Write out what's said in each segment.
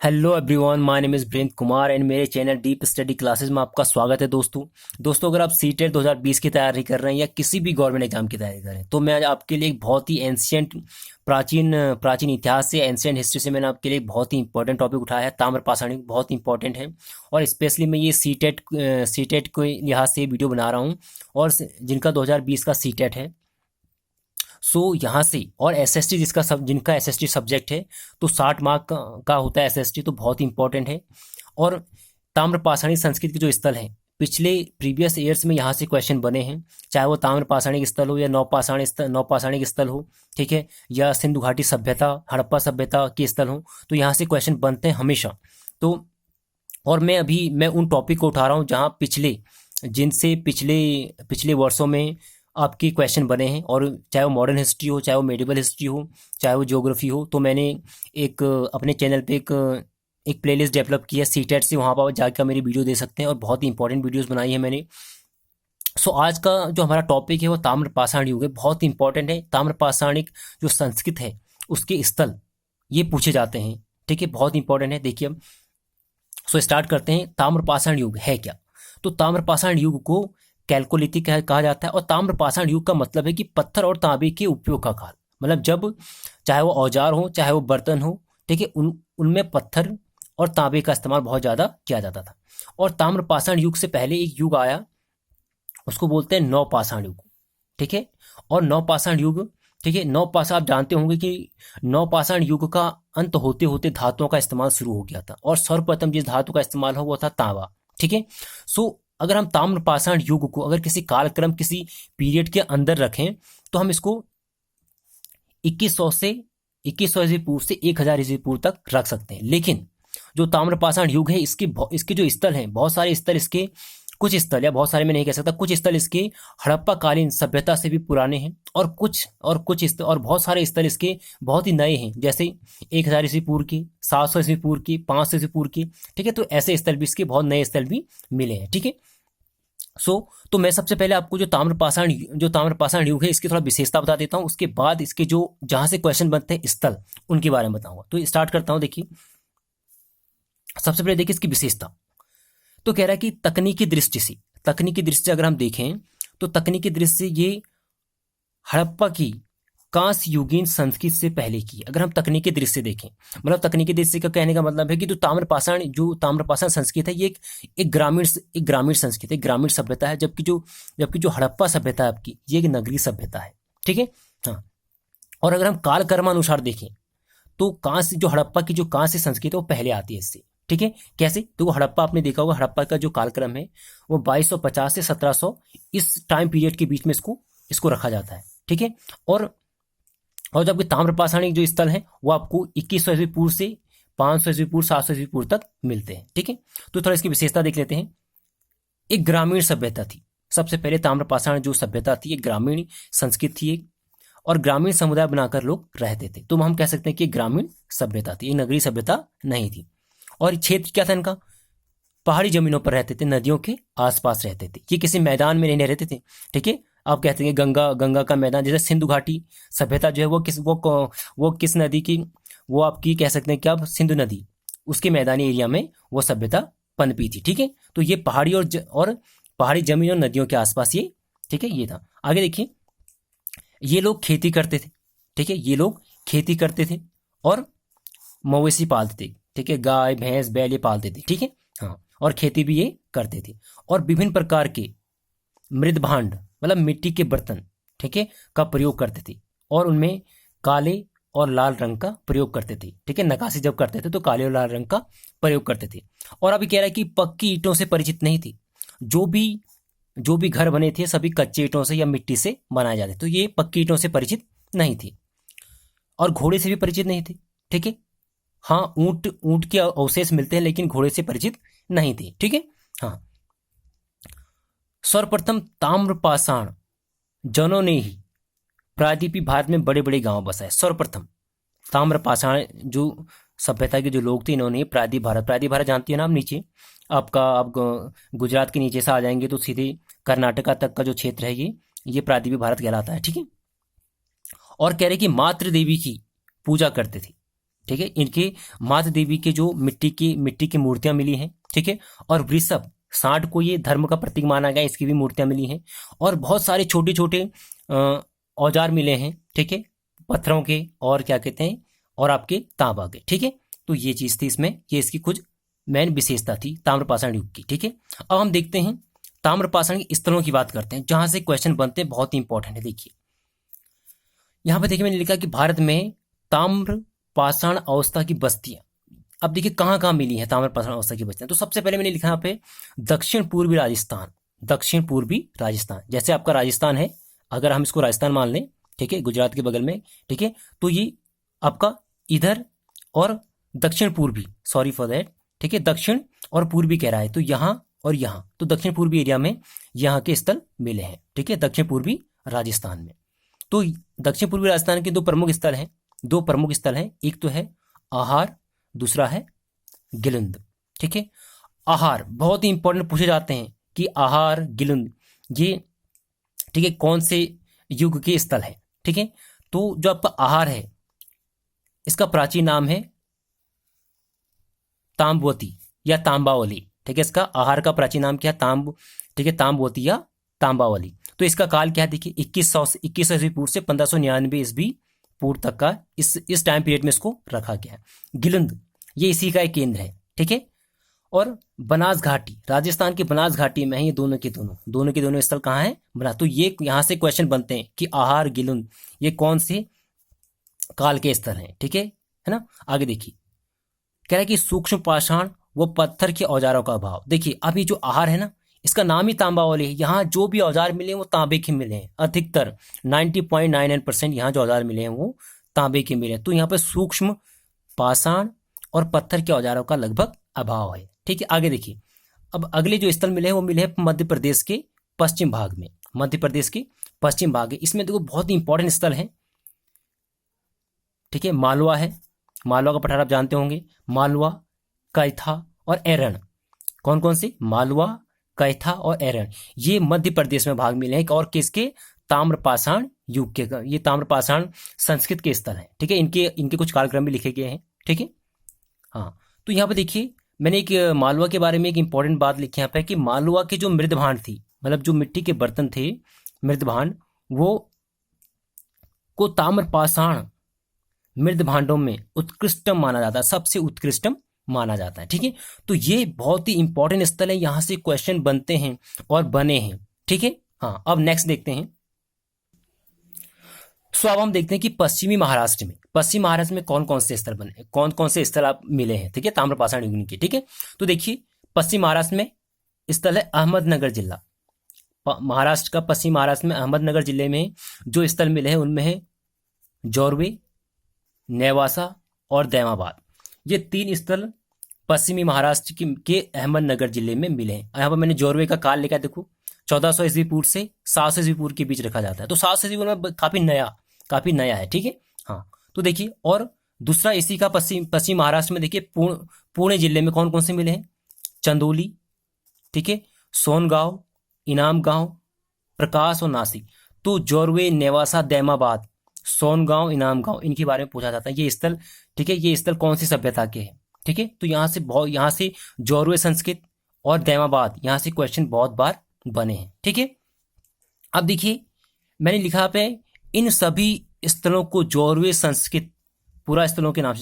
Hello everyone, my name is ब्रेंत Kumar and मेरे channel deep study classes में आपका स्वागत है। दोस्तों अगर आप सीटेट 2020 की तैयारी कर रहे हैं या किसी भी गवर्नमेंट एग्जाम की तैयारी कर रहे हैं तो मैं आज आपके लिए एक बहुत ही एंशियंट प्राचीन प्राचीन इतिहास से एंशियंट हिस्ट्री से मैंने आपके लिए एक बहुत ही इंपॉर्टेंट टॉपिक उठाया है। ताम्रपाषाणी बहुत इंपॉर्टेंट है और स्पेशली मैं ये सीटेट के लिहाज से वीडियो बना रहा हूँ और जिनका 2020 का सीटेट है। यहाँ से और एसएसटी जिनका एसएसटी सब्जेक्ट है तो 60 मार्क का होता है एसएसटी, तो बहुत इंपॉर्टेंट है। और ताम्रपाषाणी संस्कृति के जो स्थल हैं पिछले प्रीवियस ईयर्स में यहाँ से क्वेश्चन बने हैं, चाहे वो ताम्रपाषाणी के स्थल हो या नौपाषाणी के स्थल हो, ठीक है, या सिंधु घाटी सभ्यता हड़प्पा सभ्यता के स्थल हो, तो यहाँ से क्वेश्चन बनते हैं हमेशा। तो और मैं उन टॉपिक को उठा रहा हूँ जहाँ जिनसे पिछले पिछले वर्षों में आपके क्वेश्चन बने हैं, और चाहे वो मॉडर्न हिस्ट्री हो, चाहे वो मेडिवल हिस्ट्री हो, चाहे वो ज्योग्राफी हो। तो मैंने एक अपने चैनल पे एक प्लेलिस्ट डेवलप की है सीटेट से, वहाँ पर जाकर मेरी वीडियो दे सकते हैं और बहुत ही इंपॉर्टेंट वीडियोस बनाई है मैंने। आज का जो हमारा टॉपिक है वो ताम्रपाषाण युग है, बहुत इंपॉर्टेंट है। ताम्रपाषाणिक जो संस्कृत है उसके स्थल ये पूछे जाते हैं, ठीक है, बहुत इंपॉर्टेंट है। देखिए अब स्टार्ट करते हैं। ताम्रपाषाण युग है क्या? तो ताम्रपाषाण युग को कैल्कोलिथिक कहा जाता है, और ताम्रपाषाण युग का मतलब है कि पत्थर और तांबे के उपयोग का काल। मतलब जब चाहे वो औजार हो चाहे वो बर्तन हो, ठीक है, उनमें पत्थर और तांबे का इस्तेमाल बहुत ज़्यादा किया जाता था। और ताम्रपाषाण युग से पहले एक युग आया, उसको बोलते हैं नवपाषाण युग, ठीक है। और नवपाषाण युग, ठीक है, नवपाषाण आप जानते होंगे कि नवपाषाण युग का अंत होते होते धातुओं का इस्तेमाल शुरू हो गया था, और सर्वप्रथम जिस धातु का इस्तेमाल हो वो था तांबा, ठीक है। अगर हम ताम्रपाषाण युग को अगर किसी कालक्रम किसी पीरियड के अंदर रखें तो हम इसको 2100 ईस्वी पूर्व से 1000 ईस्वी पूर्व तक रख सकते हैं। लेकिन जो ताम्रपाषाण युग है इसके जो स्थल हैं, बहुत सारे स्थल इसके, कुछ स्थल, या बहुत सारे मैं नहीं कह सकता, कुछ स्थल इसके हड़प्पा कालीन सभ्यता से भी पुराने हैं, और बहुत सारे स्थल इसके बहुत ही नए हैं, जैसे 1000 ईस्वी पूर्व के, 700 ईस्वी पूर्व के, 500 ईस्वी पूर्व के, ठीक है। तो ऐसे स्थल भी इसके बहुत नए स्थल भी मिले हैं, ठीक है। तो मैं सबसे पहले आपको जो ताम्रपाषाण युग है इसकी थोड़ा विशेषता बता देता हूँ, उसके बाद इसके जो जहां से क्वेश्चन बनते हैं स्थल उनके बारे में बताऊंगा। तो स्टार्ट करता हूं। देखिए सबसे पहले देखिए इसकी विशेषता। तो कह रहा है कि तकनीकी दृष्टि से अगर हम देखें तो तकनीकी दृष्टि से ये हड़प्पा की कांस्य युगीन संस्कृति से पहले की। अगर हम तकनीकी दृष्टि से देखें, मतलब तकनीकी दृष्टि का कहने का मतलब है कि जो ताम्रपाषाण संस्कृति है ये एक ग्रामीण संस्कृति है, ग्रामीण सभ्यता है, जबकि जो हड़प्पा सभ्यता है आपकी ये एक नगरीय सभ्यता है, ठीक है। हाँ, और अगर हम कालक्रमानुसार देखें तो कांस्य जो हड़प्पा की जो कांस्य संस्कृति है वो पहले आती है इससे, ठीक है। कैसे? तो वो हड़प्पा आपने देखा होगा, हड़प्पा का जो कालक्रम है वो 2250 से 1700 इस टाइम पीरियड के बीच में इसको रखा जाता है, ठीक है। और जबकि ताम्रपाषाणी जो स्थल है वो आपको 2100 ईस्वी पूर्व से 500 ईस्वी पूर्व, 700 ईस्वी पूर्व तक मिलते हैं, ठीक है। तो थोड़ा इसकी विशेषता देख लेते हैं। एक ग्रामीण सभ्यता थी, सबसे पहले ताम्रपाषाण जो सभ्यता थी एक ग्रामीण संस्कृति थी एक, और ग्रामीण समुदाय बनाकर लोग रहते थे। तो हम कह सकते हैं कि ग्रामीण सभ्यता थी, ये नगरीय सभ्यता नहीं थी। और क्षेत्र क्या था इनका? पहाड़ी जमीनों पर रहते थे, नदियों के आसपास रहते थे, ये किसी मैदान में नहीं रहते थे, ठीक है। आप कहते हैं गंगा का मैदान, जैसे सिंधु घाटी सभ्यता जो है वो किस नदी की, वो आपकी कह सकते हैं कि आप सिंधु नदी, उसके मैदानी एरिया में वो सभ्यता पनपी थी, ठीक है। तो ये पहाड़ी जमीन और नदियों के आसपास ये, ठीक है, ये था। आगे देखिए, ये लोग खेती करते थे, ठीक है, ये लोग खेती करते थे और मवेशी पालते थे, ठीक है, गाय भैंस बैल ये पालते थे, ठीक है। हाँ, और खेती भी ये करते थे, और विभिन्न प्रकार के मृद भांड मतलब मिट्टी के बर्तन, ठीक है, का प्रयोग करते थे, और उनमें काले और लाल रंग का प्रयोग करते थे, ठीक है। नक्काशी जब करते थे तो काले और लाल रंग का प्रयोग करते थे। और अभी कह रहा है कि पक्की ईंटों से परिचित नहीं थी, जो भी घर बने थे सभी कच्चे ईंटों से या मिट्टी से बनाए जाते, तो ये पक्की ईंटों से परिचित नहीं थी, और घोड़े से भी परिचित नहीं थे, ठीक है। हाँ, ऊंट के अवशेष मिलते हैं लेकिन घोड़े से परिचित नहीं थे, ठीक है। हाँ, सर्वप्रथम ताम्रपाषाण जनों ने ही प्रायद्वीपीय भारत में बड़े बड़े गांव बसाए। सर्वप्रथम ताम्रपाषाण जो सभ्यता के जो लोग थे इन्होंने प्रायद्वीप भारत जानती है ना आप, नीचे आप गुजरात के नीचे से आ जाएंगे तो सीधे कर्नाटका तक का जो क्षेत्र है ये प्रायद्वीपीय भारत कहलाता है, ठीक है। और कह रहे कि मातृ देवी की पूजा करते थे, ठीक है। इनके माता देवी के जो मिट्टी की मूर्तियां मिली हैं, ठीक है। और वृषभ सांड को ये धर्म का प्रतीक माना गया, इसकी भी मूर्तियां मिली हैं। और बहुत सारे छोटे छोटे औजार मिले हैं, ठीक है, पत्थरों के, और क्या कहते हैं, और आपके तांबा के, ठीक है। तो ये चीज थी इसमें, ये इसकी कुछ मेन विशेषता थी ताम्रपाषाण युग की, ठीक है। अब हम देखते हैं ताम्रपाषाण के स्थलों की बात करते हैं जहां से क्वेश्चन बनते हैं, बहुत ही इंपॉर्टेंट है। देखिए यहां पे देखिए मैंने लिखा कि भारत में ताम्रपाषाण अवस्था की बस्तियां, अब देखिए कहाँ कहाँ मिली है ताम्रपाषाण अवस्था की बस्तियां। तो सबसे पहले मैंने लिखा यहाँ पे दक्षिण पूर्वी राजस्थान, दक्षिण पूर्वी राजस्थान, जैसे आपका राजस्थान है, अगर हम इसको राजस्थान मान लें, ठीक है, गुजरात के बगल में, ठीक है, तो ये आपका इधर और दक्षिण पूर्वी, सॉरी फॉर दैट, ठीक है, दक्षिण और पूर्वी कह रहा है, तो यहाँ और यहाँ, तो दक्षिण पूर्वी एरिया में यहाँ के स्थल मिले हैं, ठीक है, दक्षिण पूर्वी राजस्थान में। तो दक्षिण पूर्वी राजस्थान के दो प्रमुख स्थल हैं, एक तो है आहार, दूसरा है गिलिंद, ठीक है। आहार बहुत ही इंपॉर्टेंट पूछे जाते हैं कि आहार गिलिंद ये, ठीक है, कौन से युग के स्थल है, ठीक है। तो जो आपका आहार है इसका प्राचीन नाम है ताम्बवती या तांबावली, ठीक है। इसका आहार का प्राचीन नाम क्या है, ठीक है, ताम्बवती या तांबावली। तो इसका काल क्या है, देखिए 2100 ईस्वी पूर्व से 1599 ईस्वी पूर्व तक का इस टाइम पीरियड में इसको रखा गया है। गिलिंद ये इसी का एक केंद्र है, ठीक है। और बनास घाटी, राजस्थान की बनास घाटी में है ये दोनों के दोनों स्थल कहाँ है, बना। तो ये यहाँ से क्वेश्चन बनते हैं कि आहार गिलिंद ये कौन से काल के स्थल हैं, ठीक है ना। आगे देखिए कह रहा है कि सूक्ष्म पाषाण व पत्थर के औजारों का अभाव। देखिए अब ये जो आहार है ना, इसका नाम ही तांबावली है, यहाँ जो भी औजार मिले वो तांबे के मिले हैं, अधिकतर 90.99% यहाँ जो औजार मिले हैं वो तांबे के मिले हैं। तो यहाँ पे सूक्ष्म पाषाण और पत्थर के औजारों का लगभग अभाव है, ठीक है। आगे देखिए अब अगले जो स्थल मिले हैं वो मिले हैं मध्य प्रदेश के पश्चिम भाग में, मध्य प्रदेश के पश्चिम भाग है। इसमें देखो बहुत ही इंपॉर्टेंट स्थल है, ठीक है। मालवा है, मालवा का पठार आप जानते होंगे, मालवा, कैथा और एरण, कौन कौन से, मालवा, कैथा और एरण, ये मध्य प्रदेश में भाग मिले हैं। और किसके, ताम्रपाषाण युग के, ये ताम्रपाषाण संस्कृत के स्थल हैं, ठीक है। इनके कुछ कालक्रम भी लिखे गए हैं, ठीक है। हाँ तो यहाँ पे देखिए मैंने एक मालवा के बारे में एक इंपॉर्टेंट बात लिखी यहाँ पे कि मालवा के जो मृदभांड थी, मतलब जो मिट्टी के बर्तन थे मृदभांड, वो को ताम्रपाषाण मृदभांडों में उत्कृष्टम माना जाता है, सबसे उत्कृष्टम माना जाता है, ठीक है। तो ये बहुत ही इंपॉर्टेंट स्थल है, यहां से क्वेश्चन बनते हैं और बने हैं, ठीक है। हाँ अब नेक्स्ट देखते हैं। सो अब हम देखते हैं कि पश्चिम महाराष्ट्र में कौन कौन से स्थल बने, कौन कौन से स्थल आप मिले हैं, ठीक है, ताम्रपाषाण युग के, ठीक है। तो देखिए पश्चिम महाराष्ट्र में स्थल है अहमदनगर जिला, महाराष्ट्र का पश्चिम महाराष्ट्र में अहमदनगर जिले में जो स्थल मिले हैं उनमें है जोरवे, नेवासा और दैमाबाद। ये तीन स्थल पश्चिमी महाराष्ट्र के अहमदनगर जिले में मिले हैं। यहाँ पर मैंने जोरवे का काल लिखा, देखो 1400 ईस्वी पूर्व से 700 ईस्वी पूर्व के बीच रखा जाता है। तो 700 ईस्वी पूर्व में काफी नया है, ठीक है। हाँ तो देखिए और दूसरा इसी का पश्चिम महाराष्ट्र में देखिए पुणे जिले में कौन कौन से मिले हैं, चंदौली, ठीक है, सोनगांव, इनाम गांव, प्रकाश और नासिक। तो जोरवे, नेवासा, दैमाबाद, सोनगांव, इनाम गांव, इनके बारे में पूछा जाता है ये स्थल, ठीक है। ये स्थल कौन सी सभ्यता के हैं, ठीक है। तो यहाँ से जोरवे संस्कृत और दैमाबाद, यहाँ से क्वेश्चन बहुत बार बने हैं, ठीक है। अब देखिए मैंने लिखा पे इन सभी स्थलों को जोरवे संस्कृत पूरा स्थलों के नाम से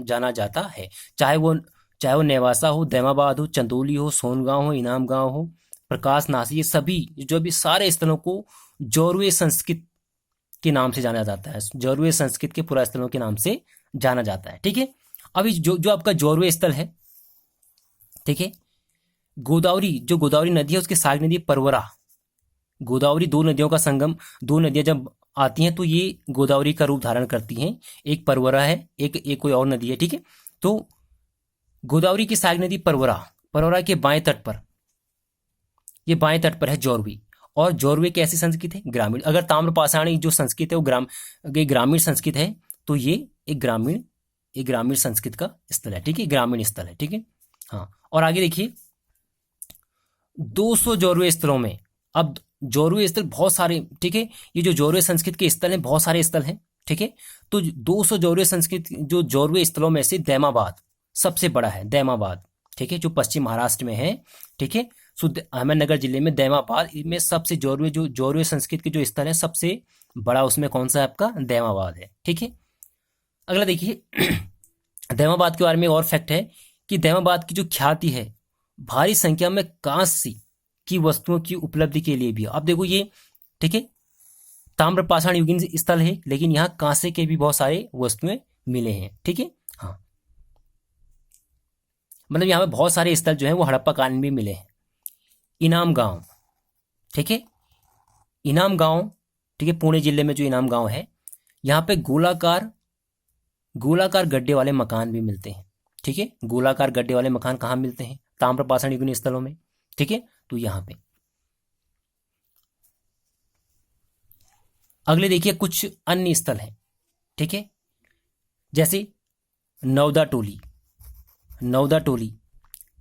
जाना जाता है, चाहे वो नेवासा हो, दैमाबाद हो, चंदौली हो, सोनगांव हो, इनाम गांव हो, प्रकाश, नासिक, ये सभी जो भी सारे स्थलों को जोरवे संस्कृत के नाम से जाना जाता है, जोरवे संस्कृत के पूरा स्थलों के नाम से जाना जाता है, ठीक है। अभी जो आपका जोरवे स्थल है, ठीक है, गोदावरी नदी है उसके साग नदी परवरा, गोदावरी दो नदियों का संगम, दो नदियां जब आती हैं तो ये गोदावरी का रूप धारण करती हैं, एक परवरा है, एक कोई और नदी है, ठीक है। तो गोदावरी की साग नदी परवरा के बाएं तट पर है जोरवी, और जोरवे कैसी संस्कृत है, ग्रामीण। अगर ताम्रपाषाणी जो संस्कृत है वो ग्रामीण संस्कृत है, तो ये एक ग्रामीण संस्कृत का स्थल है, ठीक है, ग्रामीण स्थल है, ठीक है। हाँ और आगे देखिए 200 जोरवे स्थलों में, अब जोरवे स्थल बहुत सारे, ठीक है, ये जो जोरवे संस्कृत के स्थल हैं बहुत सारे स्थल हैं, ठीक है। तो 200 जौरवीय संस्कृत जो जौरवीय स्थलों में से दैमाबाद सबसे बड़ा है, दैमाबाद, ठीक है, जो पश्चिम महाराष्ट्र में है, ठीक है। सो अहमदनगर जिले में दैमाबाद में सबसे जौरवीय संस्कृत के जो स्थल है सबसे बड़ा उसमें कौन सा है आपका, दैमाबाद है, ठीक है। अगला देखिए दैमाबाद के बारे में और फैक्ट है कि दैमाबाद की जो ख्याति है भारी संख्या में कांस्य की वस्तुओं की उपलब्धि के लिए भी है। अब देखो ये, ठीक है, ताम्रपाषाण युगीन स्थल है लेकिन यहाँ कांसे के भी बहुत सारे वस्तुएं मिले हैं, ठीक है। हाँ, मतलब यहाँ पे बहुत सारे स्थल जो है वो हड़प्पा काल में भी मिले हैं। इनाम गांव, ठीक है, इनाम गांव, ठीक है, पुणे जिले में जो इनाम गांव है यहाँ पे गोलाकार गड्ढे वाले मकान भी मिलते हैं, ठीक है। गोलाकार गड्ढे वाले मकान कहाँ मिलते हैं, ताम्रपाषाण युगीन स्थलों में, ठीक है। तो यहाँ पे अगले देखिए कुछ अन्य स्थल हैं, ठीक है, जैसे नवदा टोली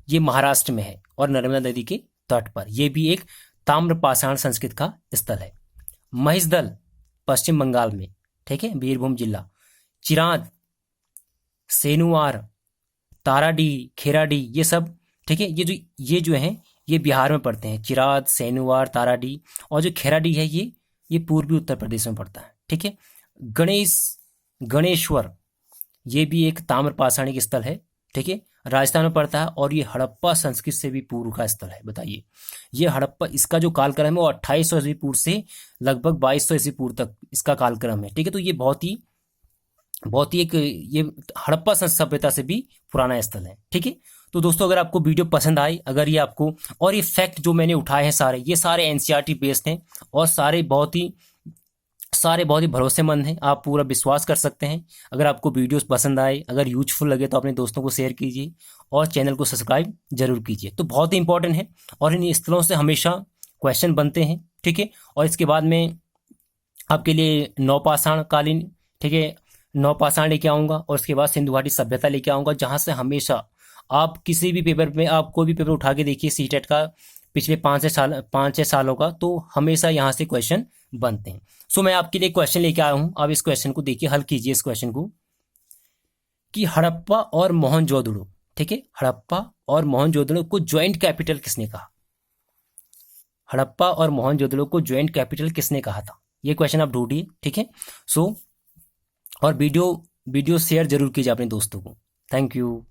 ये महाराष्ट्र में है और नर्मदा नदी के तट पर, यह भी एक ताम्रपाषाण संस्कृत का स्थल है। महिषदल पश्चिम बंगाल में, ठीक है, बीरभूम जिला। चिराद, सेनुवार, ताराडी, खेराडी, ये सब, ठीक है, ये जो है ये बिहार में पड़ते हैं। चिराद, सेनुवार, ताराडी, और जो खेराडी है ये पूर्वी उत्तर प्रदेश में पड़ता है, ठीक है। गणेश्वर ये भी एक ताम्रपाषाणिक स्थल है, ठीक है, राजस्थान में पड़ता है और ये हड़प्पा संस्कृत से भी पूर्व का स्थल है। बताइए ये हड़प्पा, इसका जो कालक्रम है वो 2800 ईस्वी पूर्व से लगभग 2200 ईस्वी पूर्व तक इसका कालक्रम है, ठीक है। तो ये बहुत ही एक ये हड़प्पा सभ्यता से भी पुराना स्थल है, ठीक है। तो दोस्तों अगर आपको वीडियो पसंद आई, अगर ये आपको, और ये फैक्ट जो मैंने उठाए हैं ये सारे एनसीईआरटी बेस्ड हैं और सारे बहुत ही भरोसेमंद हैं, आप पूरा विश्वास कर सकते हैं। अगर आपको वीडियोस पसंद आए, अगर यूजफुल लगे तो अपने दोस्तों को शेयर कीजिए और चैनल को सब्सक्राइब जरूर कीजिए। तो बहुत ही इंपॉर्टेंट है और इन स्थलों से हमेशा क्वेश्चन बनते हैं, ठीक है। और इसके बाद में आपके लिए नवपाषाण कालीन, ठीक है, नवपाषाण लेके आऊँगा और उसके बाद सिंधु घाटी सभ्यता लेके आऊँगा, जहाँ से हमेशा आप किसी भी पेपर में, आप कोई भी पेपर उठा के देखिए सीटेट का पिछले 5-6 सालों का, तो हमेशा यहाँ से क्वेश्चन बनते हैं। सो मैं आपके लिए क्वेश्चन लेके आया हूँ, आप इस क्वेश्चन को देखिए, हल कीजिए इस क्वेश्चन को कि हड़प्पा और मोहनजोदड़ो, ठीक है, हड़प्पा और मोहनजोदड़ो को ज्वाइंट कैपिटल किसने कहा, हड़प्पा और मोहनजोदड़ो को ज्वाइंट कैपिटल किसने कहा था, ये क्वेश्चन आप ढूंढिए, ठीक है। सो और वीडियो शेयर जरूर कीजिए अपने दोस्तों को। Thank you.